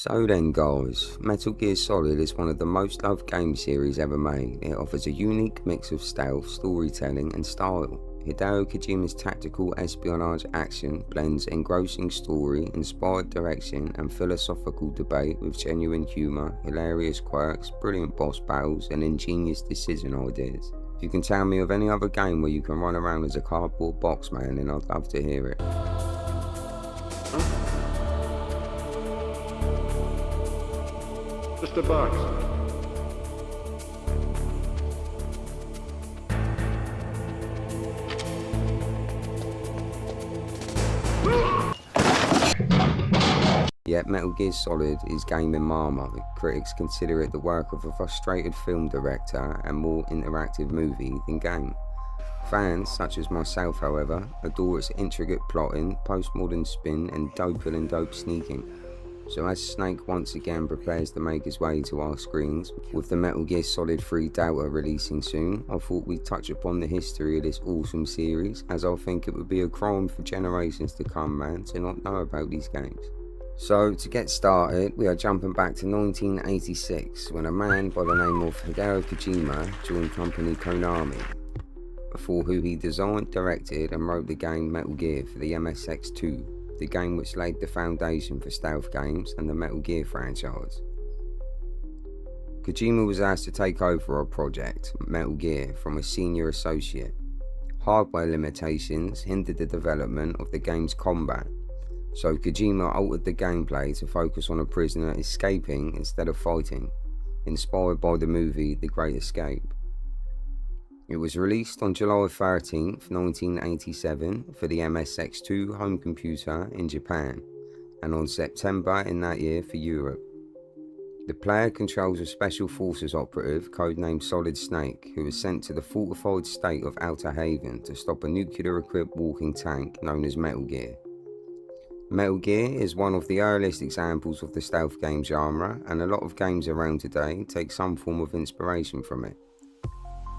So then guys, Metal Gear Solid is one of the most loved game series ever made. It offers a unique mix of stealth, storytelling and style. Hideo Kojima's tactical espionage action blends engrossing story, inspired direction and philosophical debate with genuine humour, hilarious quirks, brilliant boss battles and ingenious decision ideas. If you can tell me of any other game where you can run around as a cardboard box man, then I'd love to hear it. Just a box. Yet Metal Gear Solid is gaming marmite. Critics consider it the work of a frustrated film director and more interactive movie than game. Fans, such as myself however, adore its intricate plotting, postmodern spin and doper than dope sneaking. So as Snake once again prepares to make his way to our screens, with the Metal Gear Solid 3 Delta releasing soon, I thought we'd touch upon the history of this awesome series, as I think it would be a crime for generations to come, man, to not know about these games. So to get started, we are jumping back to 1986, when a man by the name of Hideo Kojima joined company Konami, for who he designed, directed and wrote the game Metal Gear for the MSX2. The game which laid the foundation for stealth games and the Metal Gear franchise. Kojima was asked to take over a project, Metal Gear, from a senior associate. Hardware limitations hindered the development of the game's combat, so Kojima altered the gameplay to focus on a prisoner escaping instead of fighting, inspired by the movie The Great Escape. It was released on July 13, 1987 for the MSX2 home computer in Japan, and on September in that year for Europe. The player controls a Special Forces operative codenamed Solid Snake, who is sent to the fortified state of Outer Haven to stop a nuclear-equipped walking tank known as Metal Gear. Metal Gear is one of the earliest examples of the stealth game genre, and a lot of games around today take some form of inspiration from it.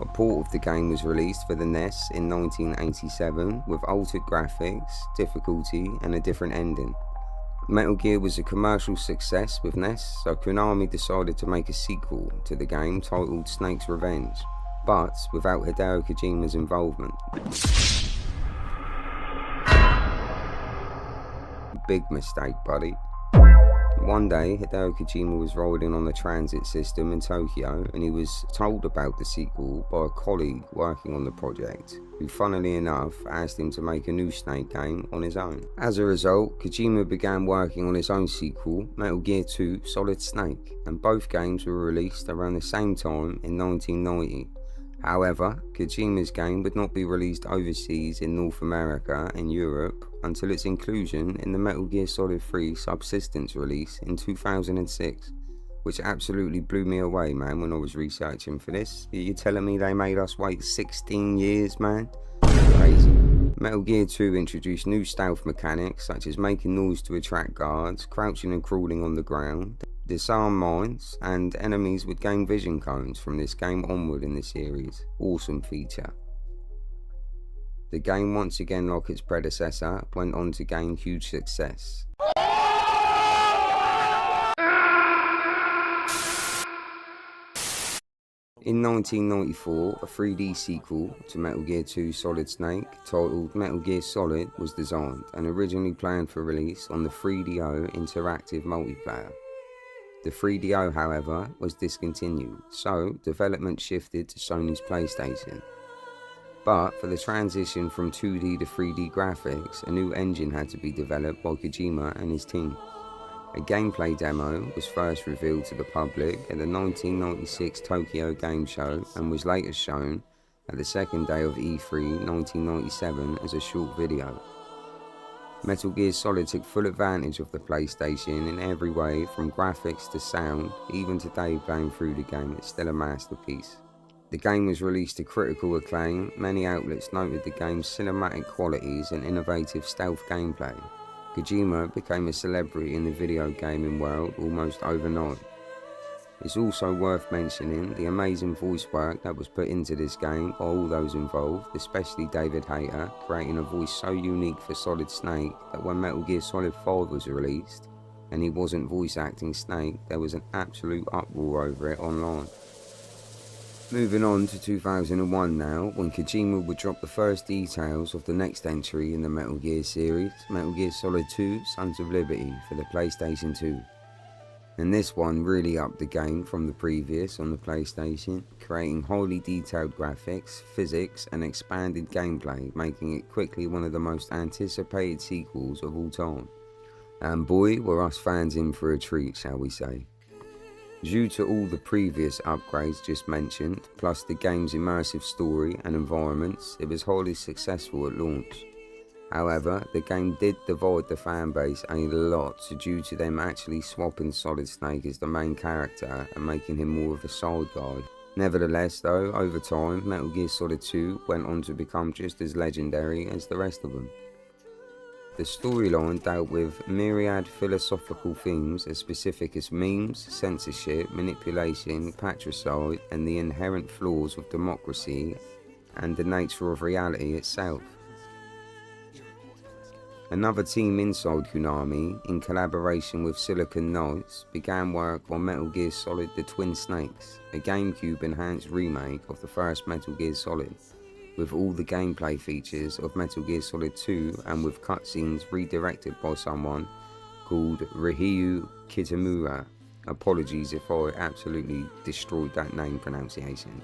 A port of the game was released for the NES in 1987 with altered graphics, difficulty and a different ending. Metal Gear was a commercial success with NES, so Konami decided to make a sequel to the game titled Snake's Revenge, but without Hideo Kojima's involvement. Big mistake, buddy. One day, Hideo Kojima was riding on the transit system in Tokyo and he was told about the sequel by a colleague working on the project, who funnily enough asked him to make a new Snake game on his own. As a result, Kojima began working on his own sequel, Metal Gear 2 Solid Snake, and both games were released around the same time in 1990. However, Kojima's game would not be released overseas in North America and Europe until its inclusion in the Metal Gear Solid 3 Subsistence release in 2006, which absolutely blew me away, man, when I was researching for this. You're telling me they made us wait 16 years, man? Crazy. Metal Gear 2 introduced new stealth mechanics such as making noise to attract guards, crouching and crawling on the ground, disarm mines, and enemies would gain vision cones from this game onward in the series. Awesome feature. The game, once again like its predecessor, went on to gain huge success. In 1994, a 3D sequel to Metal Gear 2 Solid Snake, titled Metal Gear Solid, was designed and originally planned for release on the 3DO Interactive Multiplayer. The 3DO, however, was discontinued, so development shifted to Sony's PlayStation. But for the transition from 2D to 3D graphics, a new engine had to be developed by Kojima and his team. A gameplay demo was first revealed to the public at the 1996 Tokyo Game Show and was later shown at the second day of E3 1997 as a short video. Metal Gear Solid took full advantage of the PlayStation in every way, from graphics to sound. Even today, playing through the game, it's still a masterpiece. The game was released to critical acclaim. Many outlets noted the game's cinematic qualities and innovative stealth gameplay. Kojima became a celebrity in the video gaming world almost overnight. It's also worth mentioning the amazing voice work that was put into this game by all those involved, especially David Hayter, creating a voice so unique for Solid Snake that when Metal Gear Solid 5 was released, and he wasn't voice acting Snake, there was an absolute uproar over it online. Moving on to 2001 now, when Kojima would drop the first details of the next entry in the Metal Gear series, Metal Gear Solid 2 Sons of Liberty for the PlayStation 2. And this one really upped the game from the previous on the PlayStation, creating highly detailed graphics, physics and expanded gameplay, making it quickly one of the most anticipated sequels of all time. And boy, were us fans in for a treat, shall we say. Due to all the previous upgrades just mentioned, plus the game's immersive story and environments, it was highly successful at launch. However, the game did divide the fanbase a lot due to them actually swapping Solid Snake as the main character and making him more of a side guy. Nevertheless though, over time, Metal Gear Solid 2 went on to become just as legendary as the rest of them. The storyline dealt with myriad philosophical themes as specific as memes, censorship, manipulation, patricide, and the inherent flaws of democracy and the nature of reality itself. Another team inside Konami, in collaboration with Silicon Knights, began work on Metal Gear Solid The Twin Snakes, a GameCube enhanced remake of the first Metal Gear Solid, with all the gameplay features of Metal Gear Solid 2 and with cutscenes redirected by someone called Ryu Kitamura. Apologies if I absolutely destroyed that name pronunciation.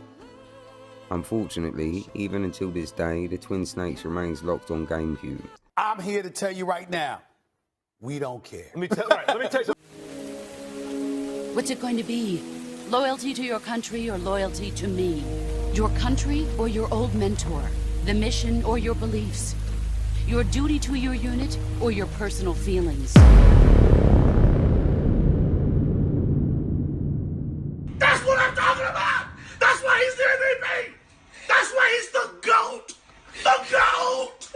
Unfortunately, even until this day, the Twin Snakes remains locked on GameCube. I'm here to tell you right now, we don't care. Let me tell you something. What's it going to be? Loyalty to your country or loyalty to me? Your country or your old mentor? The mission or your beliefs? Your duty to your unit or your personal feelings? That's what I'm talking about! That's why he's the MVP! That's why he's the GOAT! The GOAT!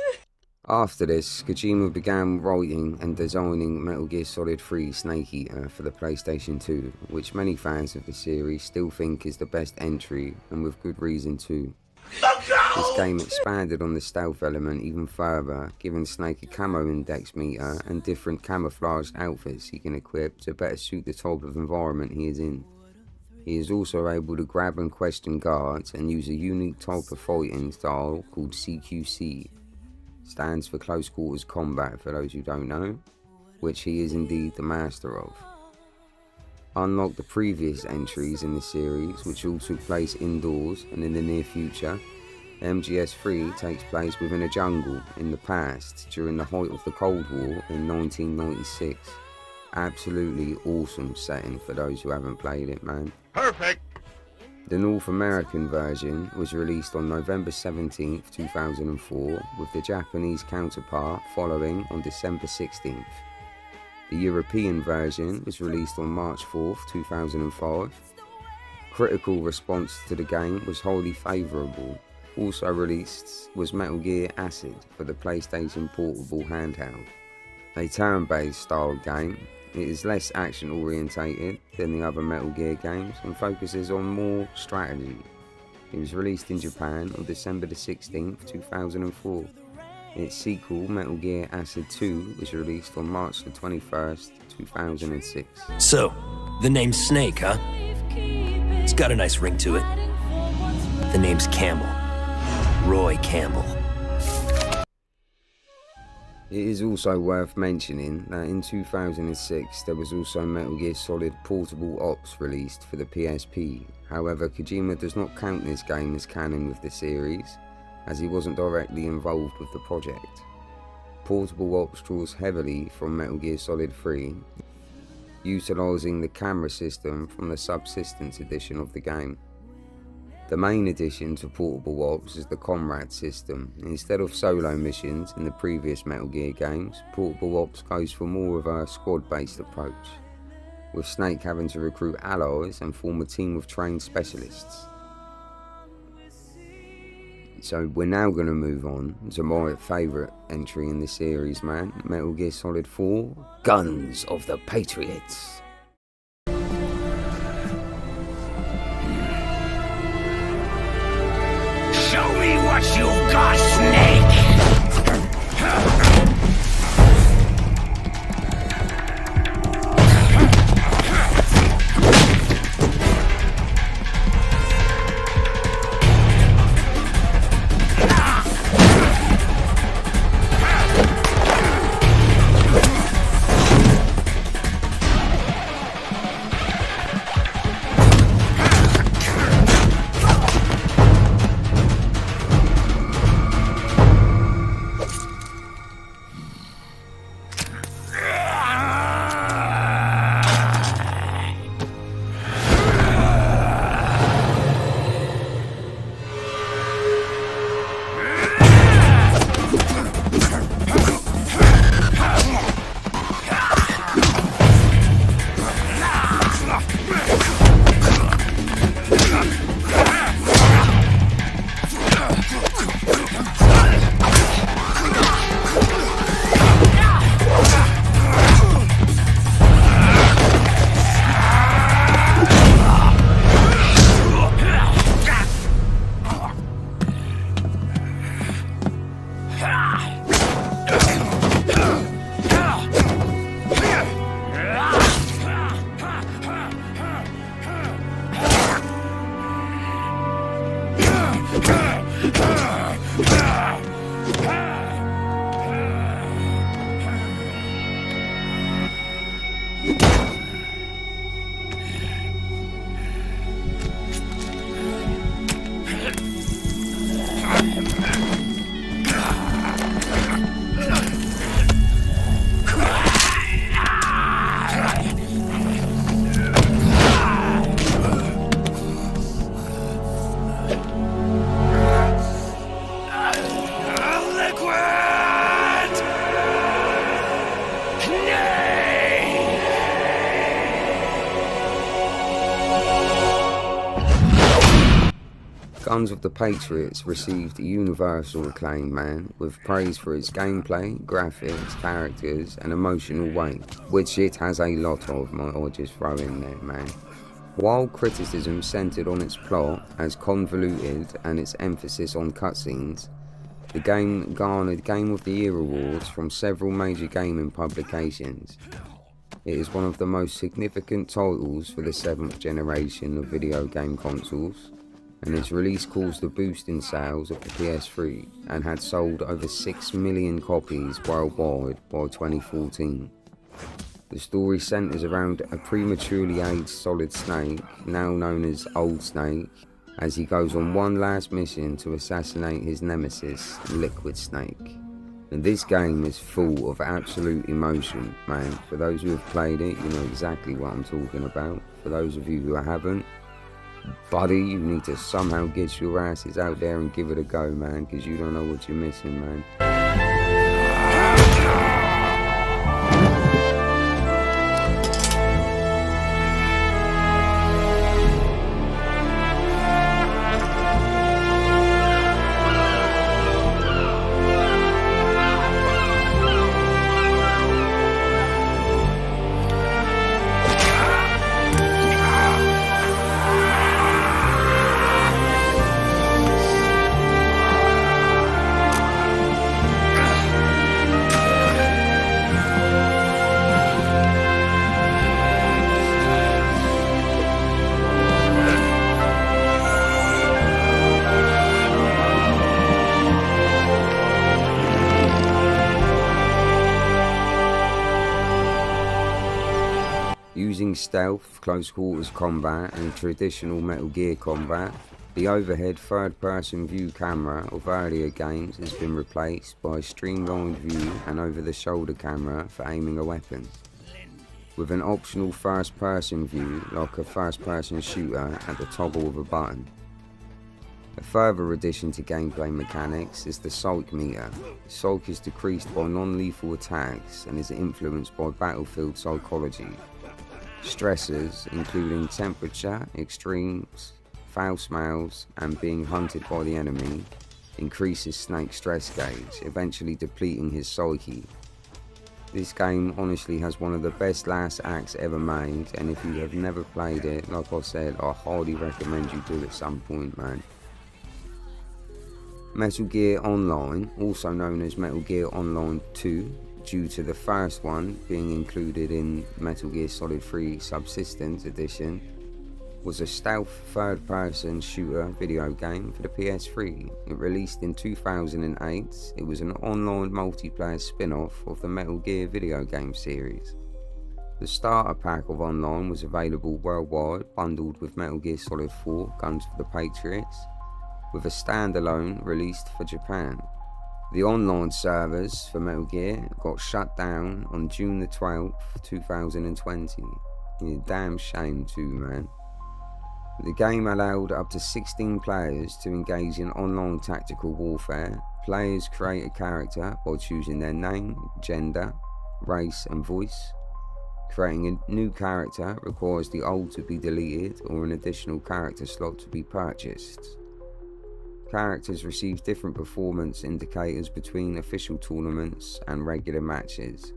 After this, Kojima began writing and designing Metal Gear Solid 3 Snake Eater for the PlayStation 2, which many fans of the series still think is the best entry, and with good reason too. This game expanded on the stealth element even further, giving Snake a camo index meter and different camouflaged outfits he can equip to better suit the type of environment he is in. He is also able to grab and question guards and use a unique type of fighting style called CQC. Stands for Close Quarters Combat for those who don't know, which he is indeed the master of. Unlike the previous entries in the series, which all took place indoors and in the near future, MGS3 takes place within a jungle in the past during the height of the Cold War in 1996. Absolutely awesome setting for those who haven't played it, man. Perfect. The North American version was released on November 17, 2004, with the Japanese counterpart following on December 16th. The European version was released on March 4, 2005. Critical response to the game was highly favourable. Also released was Metal Gear Acid for the PlayStation Portable handheld. A turn-based style game, it is less action orientated than the other Metal Gear games and focuses on more strategy. It was released in Japan on December the 16th, 2004. Its sequel, Metal Gear Acid 2, was released on March the 21st, 2006. So, the name's Snake, huh? It's got a nice ring to it. The name's Campbell. Roy Campbell. It is also worth mentioning that in 2006 there was also Metal Gear Solid Portable Ops released for the PSP. However, Kojima does not count this game as canon with the series, as he wasn't directly involved with the project. Portable Ops draws heavily from Metal Gear Solid 3, utilising the camera system from the Subsistence edition of the game. The main addition to Portable Ops is the Comrade system. Instead of solo missions in the previous Metal Gear games, Portable Ops goes for more of a squad-based approach, with Snake having to recruit allies and form a team of trained specialists. So we're now going to move on to my favourite entry in the series, man, Metal Gear Solid 4, Guns of the Patriots. Show me what you've got, Snake! Guns of the Patriots received universal acclaim, man, with praise for its gameplay, graphics, characters, and emotional weight, which it has a lot of, I'll just throw in there, man. While criticism centered on its plot as convoluted and its emphasis on cutscenes, the game garnered Game of the Year awards from several major gaming publications. It is one of the most significant titles for the 7th generation of video game consoles, and its release caused a boost in sales of the PS3 and had sold over 6 million copies worldwide by 2014. The story centers around a prematurely aged Solid Snake, now known as Old Snake, as he goes on one last mission to assassinate his nemesis, Liquid Snake. And this game is full of absolute emotion, man. For those who have played it, you know exactly what I'm talking about. For those of you who haven't, buddy, you need to somehow get your asses out there and give it a go, man, because you don't know what you're missing, man. Using stealth, close quarters combat and traditional Metal Gear combat, the overhead third-person view camera of earlier games has been replaced by a streamlined view and over-the-shoulder camera for aiming a weapon, with an optional first-person view like a first-person shooter at the toggle of a button. A further addition to gameplay mechanics is the Psych meter. Psych is decreased by non-lethal attacks and is influenced by battlefield psychology. Stressors, including temperature, extremes, foul smells, and being hunted by the enemy, increases Snake's stress gauge, eventually depleting his psyche. This game honestly has one of the best last acts ever made, and if you have never played it, like I said, I highly recommend you do at some point, man. Metal Gear Online, also known as Metal Gear Online 2, due to the first one being included in Metal Gear Solid 3 Subsistence Edition, was a stealth third-person shooter video game for the PS3. It released in 2008. It was an online multiplayer spin-off of the Metal Gear video game series. The starter pack of Online was available worldwide, bundled with Metal Gear Solid 4 Guns of the Patriots, with a standalone released for Japan. The online servers for Metal Gear got shut down on June the 12th, 2020. Damn shame too, man. The game allowed up to 16 players to engage in online tactical warfare. Players create a character by choosing their name, gender, race and voice. Creating a new character requires the old to be deleted or an additional character slot to be purchased. Characters receive different performance indicators between official tournaments and regular matches.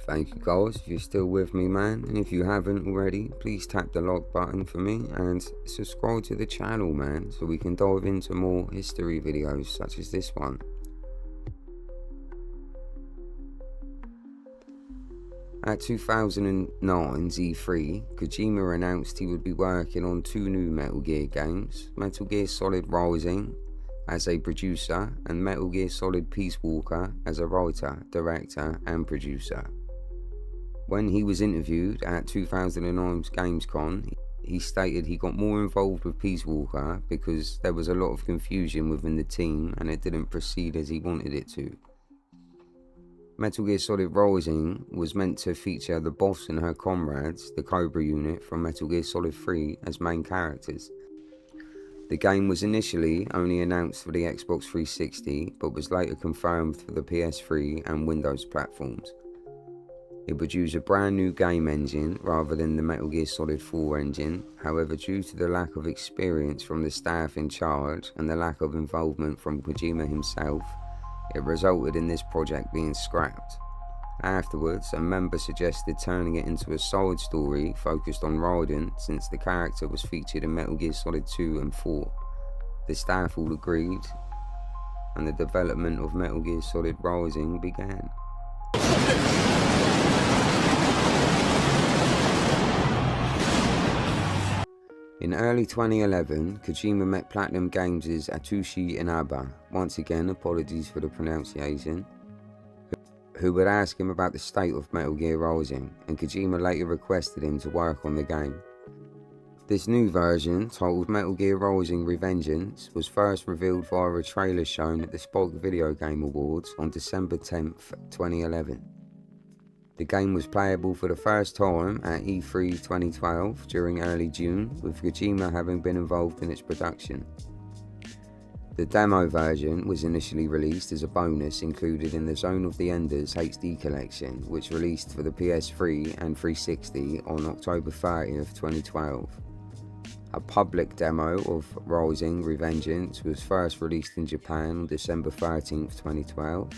Thank you guys if you're still with me, man, and if you haven't already, please tap the like button for me and subscribe to the channel, man, so we can dive into more history videos such as this one. At 2009's E3, Kojima announced he would be working on 2 new Metal Gear games, Metal Gear Solid Rising as a producer and Metal Gear Solid Peace Walker as a writer, director and producer. When he was interviewed at 2009's Gamescom, he stated he got more involved with Peace Walker because there was a lot of confusion within the team and it didn't proceed as he wanted it to. Metal Gear Solid Rising was meant to feature the boss and her comrades, the Cobra unit from Metal Gear Solid 3, as main characters. The game was initially only announced for the Xbox 360, but was later confirmed for the PS3 and Windows platforms. It would use a brand new game engine rather than the Metal Gear Solid 4 engine. However, due to the lack of experience from the staff in charge and the lack of involvement from Kojima himself, it resulted in this project being scrapped. Afterwards, a member suggested turning it into a side story focused on Raiden, since the character was featured in Metal Gear Solid 2 and 4. The staff all agreed, and the development of Metal Gear Solid Rising began. In early 2011, Kojima met Platinum Games' Atsushi Inaba, once again apologies for the pronunciation, who would ask him about the state of Metal Gear Rising, and Kojima later requested him to work on the game. This new version, titled Metal Gear Rising Revengeance, was first revealed via a trailer shown at the Spike Video Game Awards on December 10th, 2011. The game was playable for the first time at E3 2012 during early June, with Kojima having been involved in its production. The demo version was initially released as a bonus included in the Zone of the Enders HD collection, which released for the PS3 and 360 on October 30th, 2012. A public demo of Rising Revengeance was first released in Japan on December 13th, 2012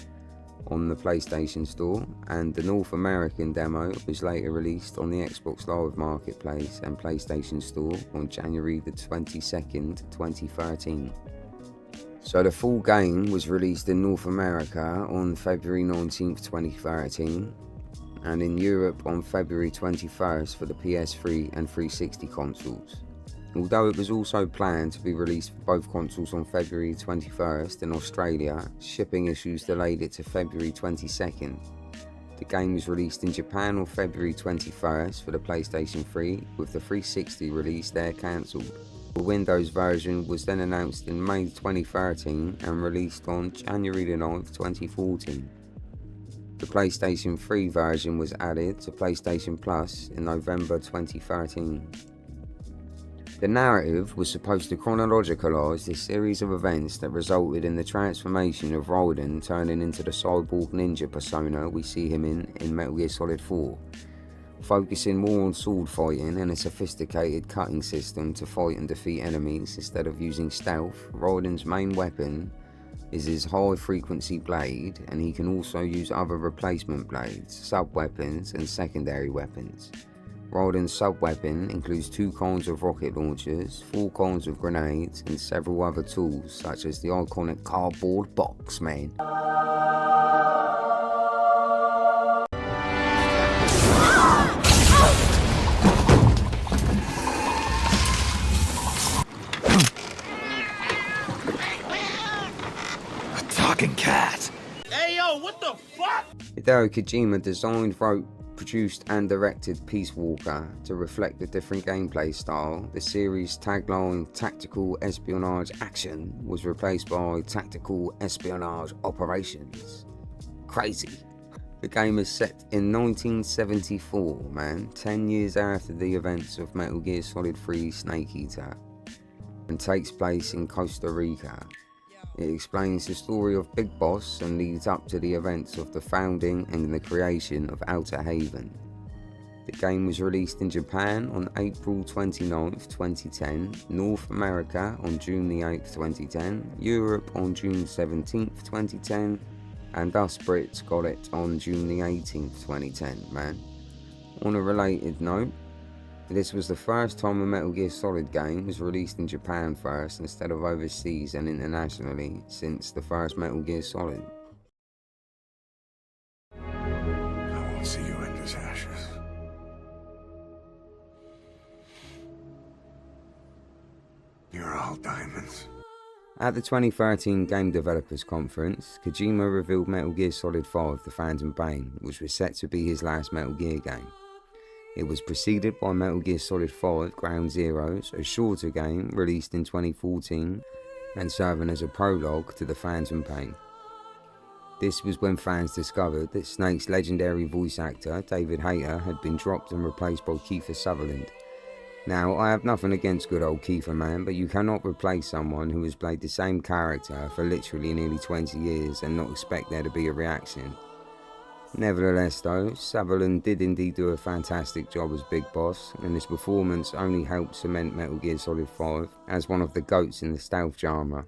on the PlayStation Store, and the North American demo was later released on the Xbox Live Marketplace and PlayStation Store on January the 22nd, 2013. So the full game was released in North America on February 19th, 2013, and in Europe on February 21st for the PS3 and 360 consoles. Although it was also planned to be released for both consoles on February 21st in Australia, shipping issues delayed it to February 22nd. The game was released in Japan on February 21st for the PlayStation 3, with the 360 release there cancelled. The Windows version was then announced in May 2013 and released on January 9th, 2014. The PlayStation 3 version was added to PlayStation Plus in November 2013. The narrative was supposed to chronologicalize the series of events that resulted in the transformation of Raiden turning into the cyborg ninja persona we see him in Metal Gear Solid 4, focusing more on sword fighting and a sophisticated cutting system to fight and defeat enemies instead of using stealth. Raiden's main weapon is his high-frequency blade, and he can also use other replacement blades, sub-weapons and secondary weapons. Raiden's sub-weapon includes 2 kinds of rocket launchers, 4 kinds of grenades, and several other tools such as the iconic cardboard box man. A talking cat. Hey, yo, what the fuck? Hideo Kojima designed, wrote, produced and directed Peace Walker to reflect the different gameplay style. The series' tagline, Tactical Espionage Action, was replaced by Tactical Espionage Operations. Crazy. The game is set in 1974, man, 10 years after the events of Metal Gear Solid 3 Snake Eater, and takes place in Costa Rica. It explains the story of Big Boss and leads up to the events of the founding and the creation of Outer Haven. The game was released in Japan on April 29th, 2010, North America on June the 8th, 2010, Europe on June 17th, 2010, and us Brits got it on June the 18th, 2010, man. On a related note, this was the first time a Metal Gear Solid game was released in Japan first instead of overseas and internationally since the first Metal Gear Solid. I won't see you in his ashes. You're all diamonds. At the 2013 Game Developers Conference, Kojima revealed Metal Gear Solid 5 The Phantom Pain, which was set to be his last Metal Gear game. It was preceded by Metal Gear Solid 5 Ground Zeroes, a shorter game released in 2014 and serving as a prologue to The Phantom Pain. This was when fans discovered that Snake's legendary voice actor, David Hayter, had been dropped and replaced by Kiefer Sutherland. Now, I have nothing against good old Kiefer, man, but you cannot replace someone who has played the same character for literally nearly 20 years and not expect there to be a reaction. Nevertheless though, Sutherland did indeed do a fantastic job as Big Boss, and his performance only helped cement Metal Gear Solid 5 as one of the GOATs in the stealth genre.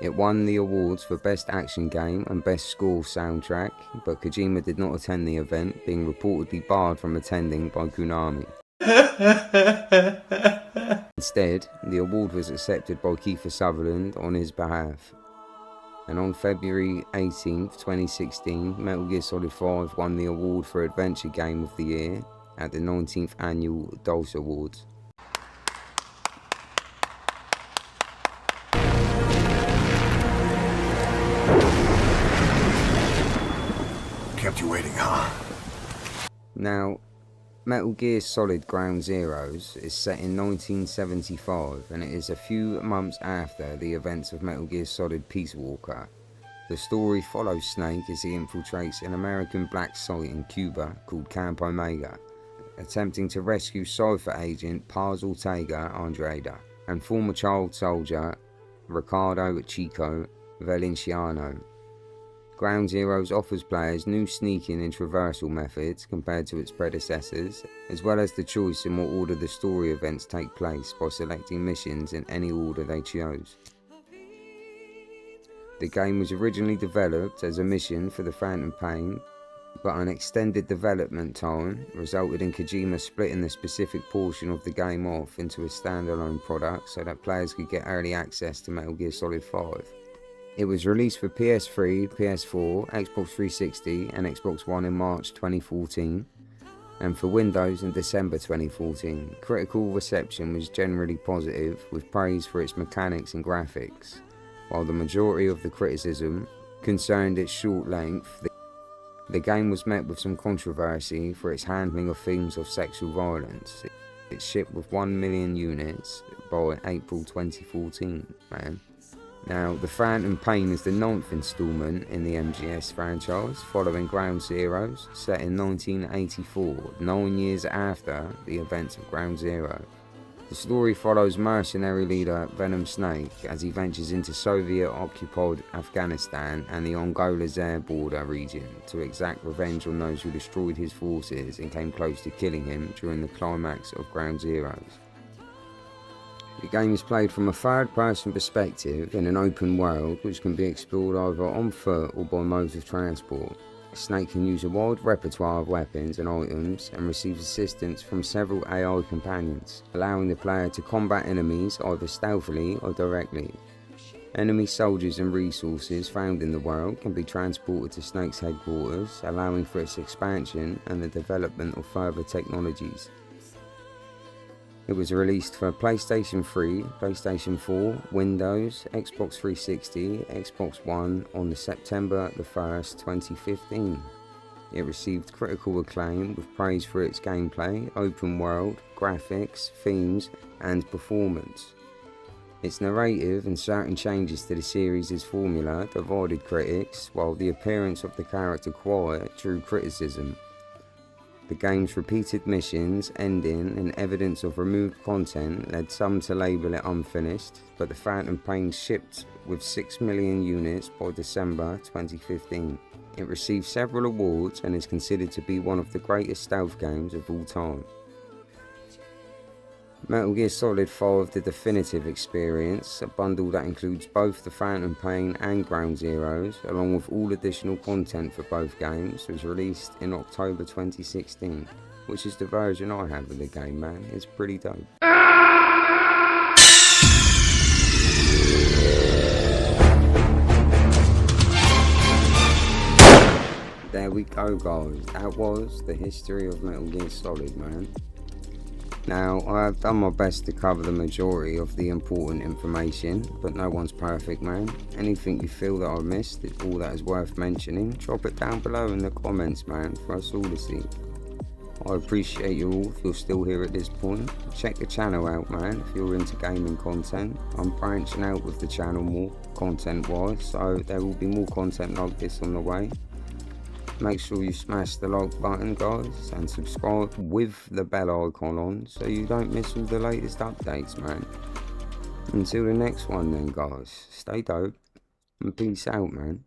It won the awards for Best Action Game and Best Score Soundtrack, but Kojima did not attend the event, being reportedly barred from attending by Konami. Instead, the award was accepted by Kiefer Sutherland on his behalf. And on February 18, 2016, Metal Gear Solid 5 won the award for Adventure Game of the Year at the 19th Annual DOS Awards. Kept you waiting, huh? Now, Metal Gear Solid Ground Zeroes is set in 1975, and it is a few months after the events of Metal Gear Solid Peace Walker. The story follows Snake as he infiltrates an American black site in Cuba called Camp Omega, attempting to rescue Cypher agent Paz Ortega Andrade and former child soldier Ricardo Chico Valenciano. Ground Zeroes offers players new sneaking and traversal methods compared to its predecessors, as well as the choice in what order the story events take place by selecting missions in any order they chose. The game was originally developed as a mission for the Phantom Pain, but an extended development time resulted in Kojima splitting the specific portion of the game off into a standalone product so that players could get early access to Metal Gear Solid 5. It was released for PS3, PS4, Xbox 360 and Xbox One in March 2014, and for Windows in December 2014. Critical reception was generally positive, with praise for its mechanics and graphics, while the majority of the criticism concerned its short length. The game was met with some controversy for its handling of themes of sexual violence. It shipped with 1 million units by April 2014, man. Now, The Phantom Pain is the 9th installment in the MGS franchise, following Ground Zeroes, set in 1984, 9 years after the events of Ground Zero. The story follows mercenary leader Venom Snake as he ventures into Soviet-occupied Afghanistan and the Angola Zaire border region to exact revenge on those who destroyed his forces and came close to killing him during the climax of Ground Zeroes. The game is played from a third-person perspective in an open world which can be explored either on foot or by modes of transport. Snake can use a wide repertoire of weapons and items and receives assistance from several AI companions, allowing the player to combat enemies either stealthily or directly. Enemy soldiers and resources found in the world can be transported to Snake's headquarters, allowing for its expansion and the development of further technologies. It was released for PlayStation 3, PlayStation 4, Windows, Xbox 360, Xbox One on September 1st, 2015. It received critical acclaim with praise for its gameplay, open world, graphics, themes, and performance. Its narrative and certain changes to the series' formula divided critics, while the appearance of the character Quiet drew criticism. The game's repeated missions, ending, and evidence of removed content led some to label it unfinished, but the Phantom Pain shipped with 6 million units by December 2015. It received several awards and is considered to be one of the greatest stealth games of all time. Metal Gear Solid 5 The Definitive Experience, a bundle that includes both the Phantom Pain and Ground Zeroes, along with all additional content for both games, was released in October 2016, which is the version I have of the game, man. It's pretty dope. There we go, guys. That was the history of Metal Gear Solid, man. Now, I've done my best to cover the majority of the important information, but no one's perfect, man. Anything you feel that I've missed, all that is worth mentioning, drop it down below in the comments, man, for us all to see. I appreciate you all if you're still here at this point. Check the channel out, man, if you're into gaming content. I'm branching out with the channel more content-wise, so there will be more content like this on the way. Make sure you smash the like button, guys, and subscribe with the bell icon on so you don't miss all the latest updates, man. Until the next one then, guys, stay dope and peace out, man.